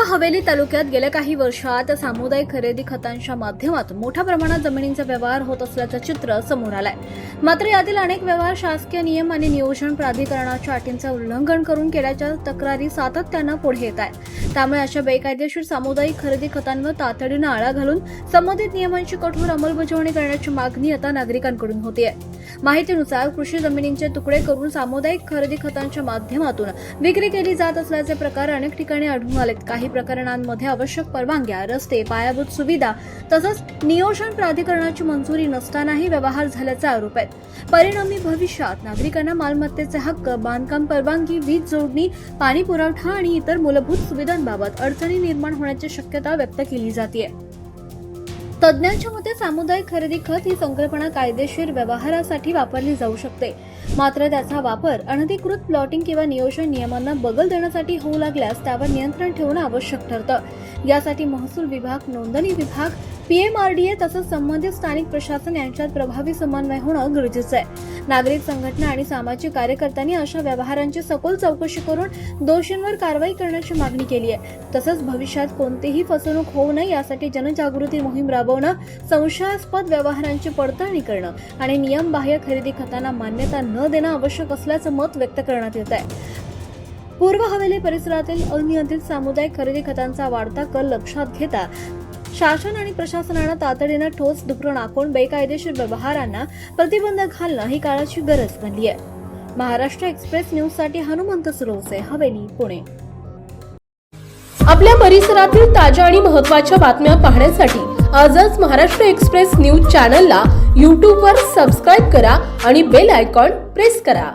हवेली तालुक्यात गेल्या काही वर्षात सामुदायिक खरेदी खतांच्या माध्यमातून मोठ्या प्रमाणात जमिनींचा व्यवहार होत असल्याचं चित्र समोर आलंय। मात्र यातील अनेक व्यवहार शासकीय नियम आणि नियोजन प्राधिकरणाच्या अटींचं उल्लंघन करून केल्याच्या तक्रारी सातत्यानं पुढे येत आहेत। त्यामुळे अशा बेकायदेशीर सामुदायिक खरेदी खतांवर तातडीनं आळा घालून संबंधित नियमांची कठोर अंमलबजावणी करण्याची मागणी आता नागरिकांकडून होतीये। माहितीनुसार कृषी जमिनींचे तुकडे करून सामुदायिक खरेदी खतांच्या माध्यमातून विक्री केली जात असल्याचे प्रकार अनेक ठिकाणी आढळून आलेत। काही प्रकरणांमध्ये आवश्यक परवानग्या, रस्ते, पायाभूत सुविधा तसंच नियोजन प्राधिकरणाची मंजुरी नसतानाही व्यवहार झाल्याचा आरोप आहे। परिणामी भविष्यात नागरिकांना मालमत्तेचे हक्क, बांधकाम परवानगी, वीज जोडणी, पाणी पुरवठा आणि इतर मूलभूत सुविधांबाबत अडचणी निर्माण होण्याची शक्यता व्यक्त केली जाते। तज्ज्ञांच्या मते सामुदायिक खरेदी खत ही संकल्पना कायदेशीर व्यवहारासाठी वापरली जाऊ शकते, मात्र त्याचा वापर अनधिकृत प्लॉटिंग किंवा नियोजन नियमांना बगल देण्यासाठी होऊ लागल्यास त्यावर नियंत्रण ठेवणं आवश्यक ठरतं। यासाठी महसूल विभाग, नोंदणी विभाग, PMRDA तसंच संबंधित स्थानिक प्रशासन यांच्यात प्रभावी समन्वय होणं गरजेचं आहे। नागरिक संघटना आणि सामाजिक कार्यकर्त्यांनी अशा व्यवहारांची सखोल चौकशी करून दोषींवर कारवाई करण्याची मागणी केली आहे। तसंच भविष्यात कोणतीही फसवणूक होऊ नये यासाठी जनजागृती मोहीम राबवणं, संशयास्पद व्यवहारांची पडताळणी करणं आणि नियमबाह्य खरेदी खतांना मान्यता न देणं आवश्यक असल्याचं मत व्यक्त करण्यात येत आहे। पूर्व हवेली परिसरातील अनियंत्रित सामुदायिक खरेदी खतांचा वाढता कल लक्षात घेता शासन आणि प्रशासनानं तातडीनं ठोस धोरण आखून बेकायदेशीर व्यवहारांना प्रतिबंध घालणं ही काळाची गरज बनली आहे। महाराष्ट्र एक्सप्रेस न्यूजसाठी हनुमंत सुरवसे, हवेली, पुणे। आपल्या परिसरातील ताज्या आणि महत्त्वाच्या बातम्या पाहण्यासाठी आजच महाराष्ट्र एक्सप्रेस न्यूज चॅनलला YouTube वर सबस्क्राईब करा आणि बेल आयकॉन प्रेस करा।